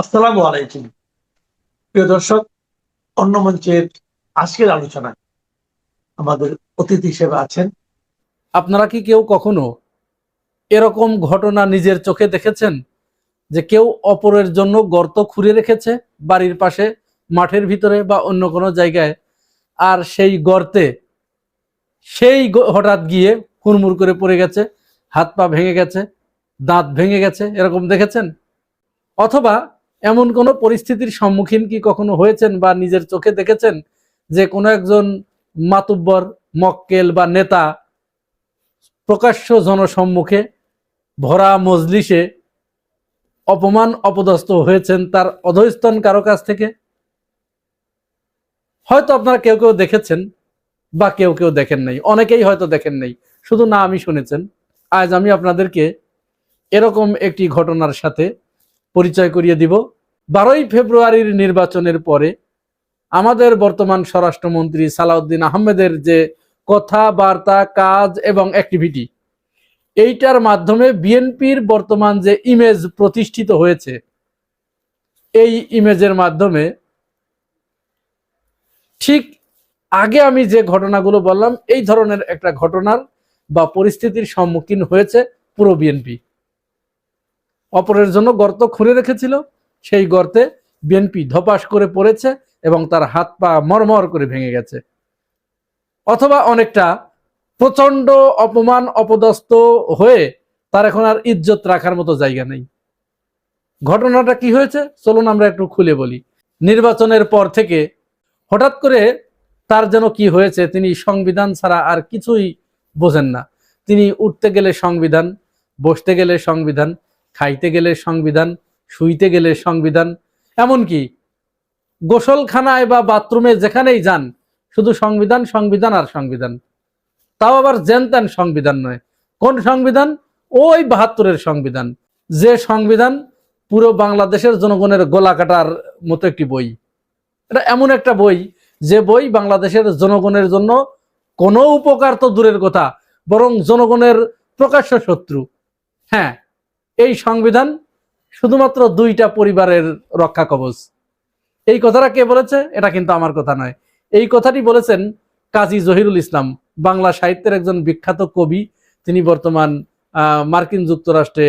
আসসালামু আলাইকুম। প্রিয় দর্শক, অন্য মঞ্চের আজকের আলোচনায় আমাদের অতিথি হিসেবে আছেন। আপনারা কি কেউ কখনো এরকম ঘটনা নিজের চোখে দেখেছেন যে কেউ অপরের জন্য গর্ত খুঁড়ে রেখেছে বাড়ির পাশে, মাঠের ভিতরে বা অন্য কোনো জায়গায়, আর সেই গর্তে হঠাৎ গিয়ে হুড়মুড় করে পড়ে গেছে, হাত পা ভেঙে গেছে, দাঁত ভেঙে গেছে, এরকম দেখেছেন? অথবা এমন কোনো পরিস্থিতির সম্মুখীন কি কখনো হয়েছেন বা নিজের চোখে দেখেছেন যে কোনো একজন মাতুব্বর, মক্কেল বা নেতা প্রকাশ্য জনসম্মুখে ভরা মজলিসে অপমান অপদস্থ হয়েছেন তার অধস্তন কারো কাছ থেকে? হয়তো আপনারা কেউ কেউ দেখেছেন বা কেউ কেউ দেখেন নাই, অনেকেই হয়তো দেখেন নাই, শুধু না আমি শুনেছেন। আজ আমি আপনাদেরকে এরকম একটি ঘটনার সাথে পরিচয় করিয়ে দিব। 12ই ফেব্রুয়ারির নির্বাচনের পরে আমাদের বর্তমান স্বরাষ্ট্রমন্ত্রী সালাউদ্দিন আহমেদের যে কথাবার্তা, কাজ এবং অ্যাক্টিভিটি, এইটার মাধ্যমে বিএনপির বর্তমান যে ইমেজ প্রতিষ্ঠিত হয়েছে, এই ইমেজের মাধ্যমে ঠিক আগে আমি যে ঘটনাগুলো বললাম এই ধরনের একটা ঘটনার বা পরিস্থিতির সম্মুখীন হয়েছে পুরো বিএনপি। অপরের জন্য গর্ত খুঁড়ে রেখেছিল, সেই গর্তে বিএনপি ধপাস করে পড়েছে এবং তার হাত পা মরমর করে ভেঙে গেছে। অথবা অনেকটা প্রচন্ড অপমান অপদস্থ হয়ে তার এখন আর ইজ্জত রাখার মতো জায়গা নেই। ঘটনাটা কি হয়েছে চলুন আমরা একটু খুলে বলি। নির্বাচনের পর থেকে হঠাৎ করে তার যেন কি হয়েছে, তিনি সংবিধান ছাড়া আর কিছুই বোঝেন না। তিনি উঠতে গেলে সংবিধান, বসতে গেলে সংবিধান, খাইতে গেলে সংবিধান, শুইতে গেলে সংবিধান, এমনকি গোসলখানায় বা বাথরুমে যেখানেই যান শুধু সংবিধান সংবিধান আর সংবিধান। তাও আবার জেনতেন সংবিধান নয়। কোন সংবিধান? ওই 72-এর সংবিধান, যে সংবিধান পুরো বাংলাদেশের জনগণের গলা কাটার মতো একটি বই। এটা এমন একটা বই যে বই বাংলাদেশের জনগণের জন্য কোনো উপকার তো দূরের কথা, বরং জনগণের প্রকাশ্য শত্রু। হ্যাঁ, এই সংবিধান শুধুমাত্র দুইটা পরিবারের রক্ষা কবচ। এই কথাটা কে বলেছে? এটা কিন্তু আমার কথা নয়। এই কথাটি বলেছেন কাজী জহিরুল ইসলাম, বাংলা সাহিত্যের একজন বিখ্যাত কবি। তিনি বর্তমান মার্কিন যুক্তরাষ্ট্রে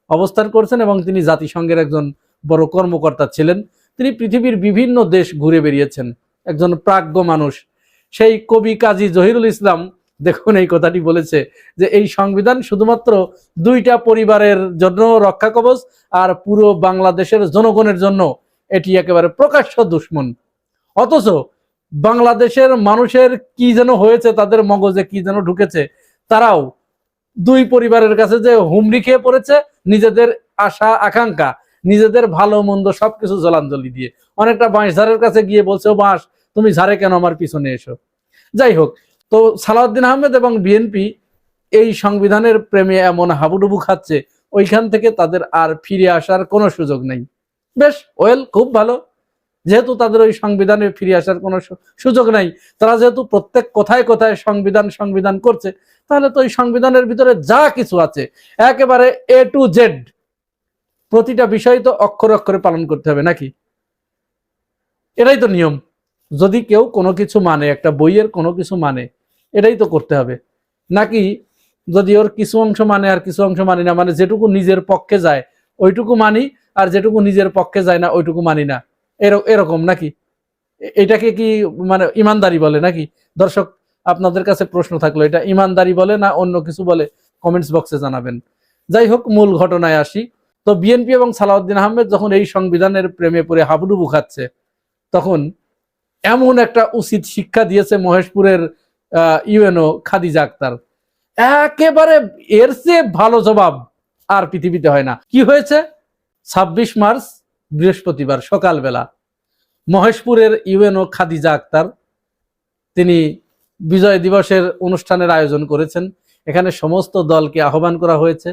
অবস্থান করছেন এবং তিনি জাতিসংঘের একজন বড় কর্মকর্তা ছিলেন। তিনি পৃথিবীর বিভিন্ন দেশ ঘুরে বেরিয়েছেন, একজন প্রাজ্ঞ মানুষ। সেই কবি কাজী জহিরুল ইসলাম দেখুন এই কথাটি বলেছে যে এই সংবিধান শুধুমাত্র দুইটা পরিবারের জন্য রক্ষা কবচ, আর পুরো বাংলাদেশের জনগণের জন্য এটি একেবারে প্রকাশ্য দুশ্মন। অথচ বাংলাদেশের মানুষের কি যেন হয়েছে, তাদের মগজে কি যেন ঢুকেছে, তারাও দুই পরিবারের কাছে যে হুমড়ি খেয়ে পড়েছে, নিজেদের আশা আকাঙ্ক্ষা, নিজেদের ভালো মন্দ সবকিছু জলাঞ্জলি দিয়ে অনেকটা বাঁশঝাড়ের কাছে গিয়ে বলছে, ও বাঁশ তুমি ঝাড়ে কেন, আমার পিছনে এসো। যাই হোক, তো সালাউদ্দিন আহমেদ এবং বিএনপি এই সংবিধানের প্রেমে এমন হাবুডুবু খাচ্ছে, ওইখান থেকে তাদের আর ফিরে আসার কোনো সুযোগ নেই। বেশ, ওয়েল, খুব ভালো। যেহেতু তাদের ওই সংবিধানে ফিরে আসার কোনো সুযোগ নাই, তারা যেহেতু প্রত্যেক কথায় কথায় সংবিধান সংবিধান করছে, তাহলে তো ওই সংবিধানের ভিতরে যা কিছু আছে একেবারে এ টু জেড প্রতিটা বিষয় তো অক্ষরে অক্ষরে পালন করতে হবে নাকি? এটাই তো নিয়ম। যদি কেউ কোনো কিছু মানে, একটা বইয়ের কোনো কিছু মানে, এটাই তো করতে হবে নাকি? যদি ওর কিছু অংশ মানে আর কিছু অংশ মানি না, মানে যেটুকু নিজের পক্ষে যায় ওইটুকু মানি, আর যেটুকু নিজের পক্ষে যায় না ওইটুকু মানি না, এরকম নাকি? এটাকে কি মানে ইমানদারি বলে নাকি? দর্শক, আপনাদের কাছে প্রশ্ন থাকলো, এটা ইমানদারি বলে না অন্য কিছু বলে? কমেন্টস বক্সে জানাবেন। যাই হোক, মূল ঘটনায় আসি। তো বিএনপি এবং সালাউদ্দিন আহমেদ যখন এই সংবিধানের প্রেমে পড়ে হাবুডুবু খাচ্ছে, তখন এমন একটা উচিত শিক্ষা দিয়েছে মহেশপুরের ইউএনও খাদিজা আক্তার। একেবারে এর চেয়ে ভালো জবাব আর পৃথিবীতে হয় না। কি হয়েছে? 26 মার্চ বৃহস্পতিবার সকালবেলা মহেশপুরের ইউএনও খাদিজা আক্তার তিনি বিজয় দিবসের অনুষ্ঠানের আয়োজন করেছেন। এখানে সমস্ত দলকে আহ্বান করা হয়েছে।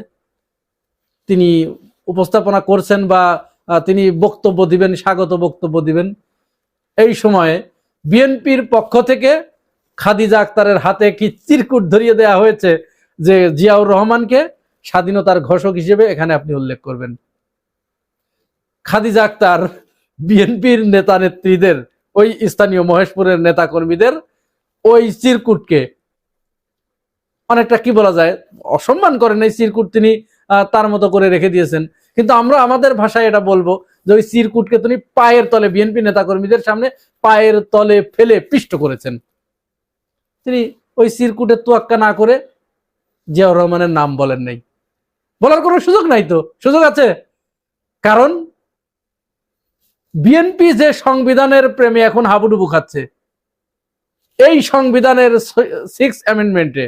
তিনি উপস্থাপনা করছেন বা তিনি বক্তব্য দিবেন, স্বাগত বক্তব্য দিবেন। এই সময়ে বিএনপির পক্ষ থেকে খাদিজা আক্তারের হাতে কি চিরকুট ধরিয়ে দেওয়া হয়েছে যে জিয়াউর রহমানকে স্বাধীনতার ঘোষক হিসেবে এখানে আপনি উল্লেখ করবেন। খাদিজা আক্তার বিএনপির নেতা নেত্রীদের, ওই স্থানীয় মহেশপুরের নেতা কর্মীদের ওই চিরকুটকে অনেকটা কি বলা যায় অসম্মান করেন। এই চিরকুট তিনি তার মতো করে রেখে দিয়েছেন। কিন্তু আমরা আমাদের ভাষায় এটা বলবো যে ওই চিরকুটকে তিনি পায়ের তলে, বিএনপি নেতা কর্মীদের সামনে পায়ের তলে ফেলে পিষ্ট করেছেন। তিনি ওই চিরকুটের তোয়াক্কা না করে জিয়াউর রহমানের নাম বলেন নাই। বলার কোনো সুযোগ নাই, তো সুযোগ আছে। কারণ বিএনপি যে সংবিধানের প্রেমে এখন হাবুডুবু খাচ্ছে, এই সংবিধানের 6 অ্যামেন্ডমেন্টে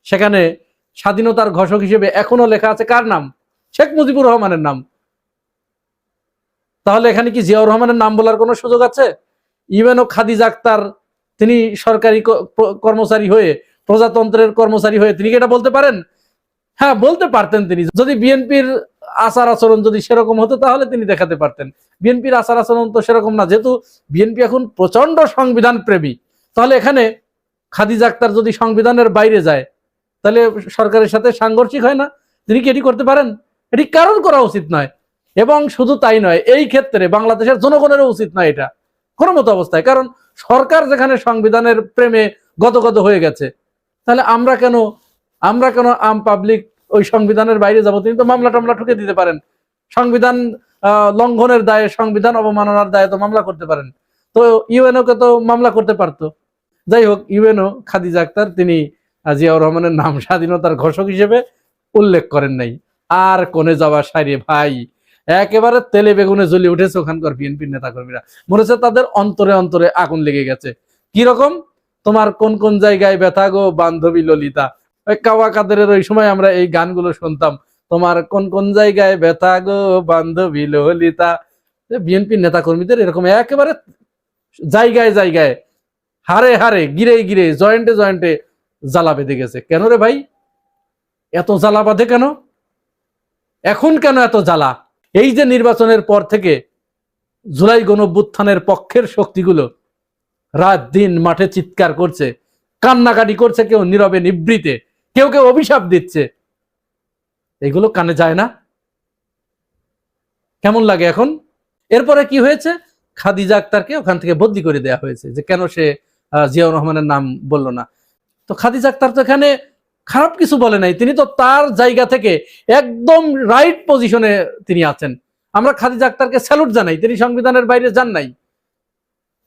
সেখানে স্বাধীনতার ঘোষক হিসেবে এখনো লেখা আছে কার নাম? শেখ মুজিবুর রহমানের নাম। তাহলে এখানে কি জিয়াউর রহমানের নাম বলার কোনো সুযোগ আছে? ইভেন ও খাদিজা আক্তার তিনি সরকারি কর্মচারী হয়ে, প্রজাতন্ত্রের কর্মচারী হয়ে তিনি কি এটা বলতে পারেন? হ্যাঁ, বলতে পারতেন। তিনি যদি বিএনপির আচার আচরণ যদি সেরকম হতো তাহলে তিনি দেখাতে পারতেন। বিএনপির আচার আচরণ তো সেরকম না, যেহেতু বিএনপি এখন প্রচন্ড সংবিধান প্রেমী। তাহলে এখানে খাদিজা আক্তার যদি সংবিধানের বাইরে যায় তাহলে সরকারের সাথে সাংঘর্ষিক হয় না? তিনি কি এটি করতে পারেন? এটি কারণ করা উচিত নয়। এবং শুধু তাই নয়, এই ক্ষেত্রে বাংলাদেশের জনগণেরও উচিত নয় এটা কোনো মতো অবস্থায়। কারণ সরকার যেখানে সংবিধানের প্রেমে গদগদ হয়ে গেছে, তাহলে আমরা কেন আম পাবলিক ওই সংবিধানের বাইরে যাব? তিনি তো মামলা টামলা ঠুকে দিতে পারেন। সংবিধান লঙ্ঘনের দায়ে, সংবিধান অবমাননার দায়ে তো মামলা করতে পারেন। তো ইউএনও কে তো মামলা করতে পারতো। যাই হোক, ইউএনও খাদিজা আক্তার তিনি জিয়াউর রহমানের নাম স্বাধীনতার ঘোষক হিসেবে উল্লেখ করেন নাই। আর কোনে যাওয়া সাইরে ভাই, একেবারে তেলে বেগুনে জ্বলে উঠেছে ওখানকার বিএনপির নেতা কর্মীরা। মনে হচ্ছে তাদের অন্তরে অন্তরে আগুন লেগে গেছে। কি রকম? তোমার কোন কোন জায়গায় ব্যথা গো বান্ধবী ললিতা, ওই কাওয়া কাদেরের ওই সময় আমরা এই গানগুলো শুনতাম। তোমার কোন কোন জায়গায় ব্যথা গো বান্ধবী ললিতা। বিএনপির নেতা কর্মীদের এরকম একেবারে জায়গায় জায়গায়, হারে হারে, গিরে গিরে, জয়েন্টে জয়েন্টে জ্বালা বেঁধে গেছে। কেন রে ভাই এত জ্বালা বাঁধে কেন? এখন কেন এত জ্বালা? এই যে নির্বাচনের পর থেকে জুলাই গণঅভ্যুত্থানের পক্ষের শক্তিগুলো রাত দিন মাঠে চিৎকার করছে, কান্নাকাটি করছে, কেউ নীরবে নিভৃতে, কেউ কেউ অভিশাপ দিচ্ছে। এগুলো কানে যায় না? কেমন লাগে এখন? এরপরে কি হয়েছে? খাদিজা আক্তারকে ওখান থেকে বদলি করে দেয়া হয়েছে। যে কেন সে জিয়াউর রহমানের নাম বলল না। তো খাদিজা আক্তার তো এখানে খারাপ কিছু বলে নাই, তিনি তো তার জায়গা থেকে একদম রাইট পজিশনে তিনি আছেন। আমরা খাদিজা আক্তারকে স্যালুট জানাই, তিনি সংবিধানের বাইরে যান নাই।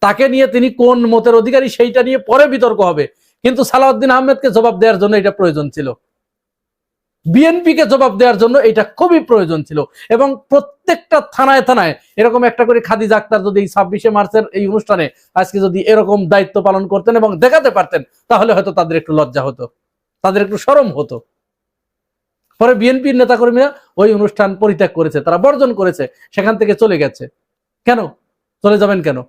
তাকে নিয়ে তিনি কোন মতের অধিকারী সেইটা নিয়ে পরে বিতর্ক হবে, কিন্তু সালাউদ্দিন আহমেদকে জবাব দেওয়ার জন্য এটা প্রয়োজন ছিল, বিএনপিকে জবাব দেওয়ার জন্য এটা খুবই প্রয়োজন ছিল। এবং প্রত্যেকটা থানায় থানায় এরকম একটা করে খাদিজা আক্তার যদি 26শে মার্চের এই অনুষ্ঠানে আজকে যদি এরকম দায়িত্ব পালন করতেন এবং দেখাতে পারতেন, তাহলে হয়তো তাদের একটু লজ্জা হতো, তাদের একটু শরম হতো। পরে বিএনপির নেতাকর্মীরা ওই অনুষ্ঠান পরিত্যাগ করেছে, তারা বর্জন করেছে, সেখান থেকে চলে গেছে। কেন চলে যাবেন? কেন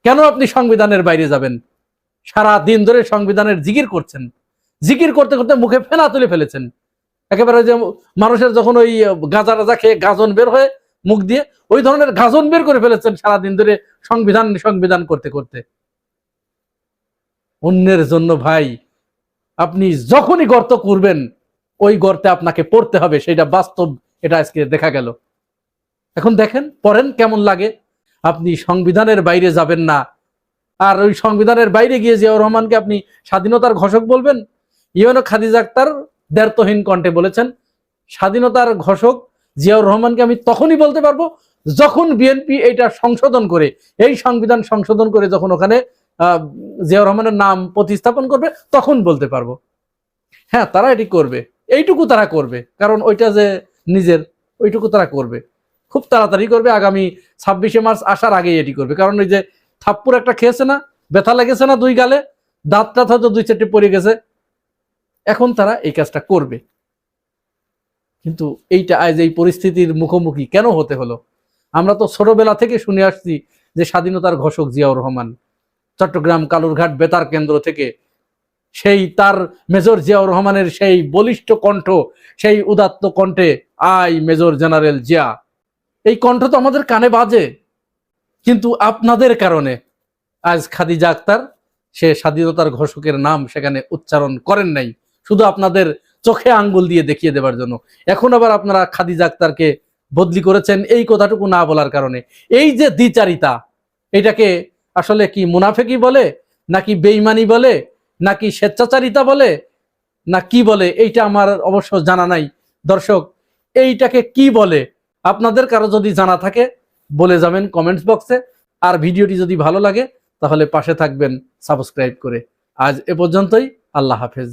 কেন আপনি সংবিধানের বাইরে যাবেন? সারা দিন ধরে সংবিধানের জিকির করছেন, জিকির করতে করতে মুখে ফেনা তুলে ফেলেছেন। একেবারে যে মানুষের যখন ওই গাঁজা রাজা খেয়ে গাজন বের হয়ে মুখ দিয়ে, ওই ধরনের গাজন বের করে ফেলেছেন সারাদিন ধরে সংবিধান সংবিধান করতে করতে। অন্যের জন্য ভাই আপনি যখনই গর্ত করবেন, ওই গর্তে আপনাকে পড়তে হবে, সেটা বাস্তব, এটা আজকে দেখা গেল। এখন দেখেন, পড়েন কেমন লাগে। আপনি সংবিধানের বাইরে যাবেন না, আর ওই সংবিধানের বাইরে গিয়ে জিয়াউর রহমানকে আপনি স্বাধীনতার ঘোষক বলবেন। ইউএনও খাদিজা আক্তার দ্ব্যর্থহীন কণ্ঠে বলেছেন, স্বাধীনতার ঘোষক জিয়াউর রহমানকে আমি তখনই বলতে পারবো যখন বিএনপি এটা সংশোধন করে, এই সংবিধান সংশোধন করে যখন ওখানে জিয়াউর রহমানের নাম প্রতিস্থাপন করবে, তখন বলতে পারবো। হ্যাঁ, তারা এটি করবে, এইটুকু তারা করবে, কারণ ওইটা যে নিজের, ওইটুকু তারা করবে, খুব তাড়াতাড়ি করবে। আগামী 26শে মার্চ আসার আগেই এটি করবে। কারণ ওই যে থাপ্পুর একটা খেয়েছে না, ব্যথা লেগেছে না দুই গালে, দাঁতটা হয়তো 2-4টে পড়ে গেছে, এখন তারা এই কাজটা করবে। কিন্তু এইটা আজ এই পরিস্থিতির মুখোমুখি কেন হতে হলো? আমরা তো ছোটবেলা থেকে শুনে আসছি যে স্বাধীনতার ঘোষক জিয়াউর রহমান, চট্টগ্রাম কালুরঘাট বেতার কেন্দ্র থেকে সেই তার মেজর জিয়াউর রহমানের সেই বলিষ্ঠ কণ্ঠ, সেই উদাত্ত কণ্ঠে, আই মেজর জেনারেল জিয়া, এই কণ্ঠ তো আমাদের কানে বাজে। কিন্তু আপনাদের কারণে আজ খাদিজা আক্তার সে স্বাধীনতার ঘোষকের নাম সেখানে উচ্চারণ করেন নাই, শুধু আপনাদের চোখে আঙ্গুল দিয়ে দেখিয়ে দেবার জন্য। এখন আবার আপনারা খাদিজা আক্তারকে বদলি করেছেন এই কথাটুকু না বলার কারণে। এই যে দ্বিচারিতা, এটাকে আসলে কি মুনাফেকি বলে, নাকি বেঈমানি বলে, নাকি স্বেচ্ছাচারিতা বলে, না কি বলে, এইটা আমার অবশ্য জানা নাই। দর্শক, এইটাকে কি বলে আপনাদের কারো যদি জানা থাকে বলে যাবেন কমেন্টস বক্সে। আর ভিডিওটি যদি ভালো লাগে তাহলে পাশে থাকবেন সাবস্ক্রাইব করে। আজ এ পর্যন্তই। আল্লাহ হাফেজ।